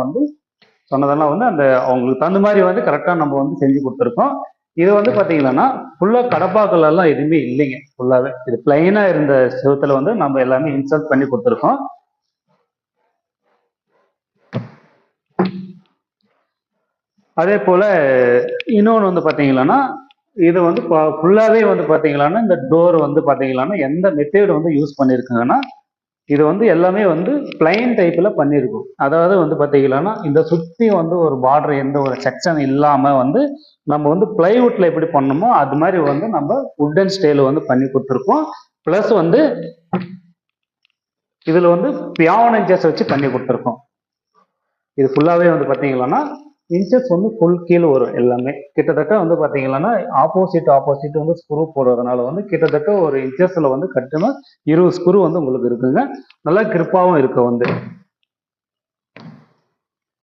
வந்து சொன்னதெல்லாம் வந்து அந்த அவங்களுக்கு தகுந்த மாதிரி வந்து கரெக்டாக நம்ம வந்து செஞ்சு கொடுத்துருக்கோம். இது வந்து பார்த்தீங்கன்னா ஃபுல்லாக கடப்பாக்கள் எல்லாம் எதுவுமே இல்லைங்க. ஃபுல்லாகவே இது பிளைனாக இருந்த செவத்துல வந்து நம்ம எல்லாமே இன்சர்ட் பண்ணி கொடுத்துருக்கோம். அதே போல் இன்னொன்று வந்து பார்த்தீங்கன்னா இது வந்து ஃபுல்லாகவே வந்து பார்த்தீங்கன்னா இந்த டோர் வந்து பார்த்தீங்கன்னா எந்த மெத்தேட் வந்து யூஸ் பண்ணியிருக்குங்கன்னா இது வந்து எல்லாமே வந்து பிளைன் டைப்பில் பண்ணியிருக்கும். அதாவது வந்து பார்த்தீங்கன்னா இந்த சுற்றி வந்து ஒரு பார்டர் எந்த ஒரு செக்ஷன் இல்லாமல் வந்து நம்ம வந்து பிளைவுட்டில் எப்படி பண்ணணுமோ அது மாதிரி வந்து நம்ம உட்டன் ஸ்டைல் வந்து பண்ணி கொடுத்துருக்கோம். ப்ளஸ் வந்து இதில் வந்து பியான் இன்ச்சஸ் வச்சு பண்ணி கொடுத்துருக்கோம். இது ஃபுல்லாகவே வந்து பார்த்தீங்கன்னா இன்ச்சஸ் வந்து ஃபுல் கீழே வரும். எல்லாமே கிட்டத்தட்ட வந்து பார்த்தீங்கன்னா ஆப்போசிட் வந்து ஸ்க்ரூ போடுறதுனால வந்து கிட்டத்தட்ட ஒரு இன்ச்சஸில் வந்து கட்டணும் 20 ஸ்க்ரூ வந்து உங்களுக்கு இருக்குங்க. நல்லா கிரிப்பாகவும் இருக்கு வந்து.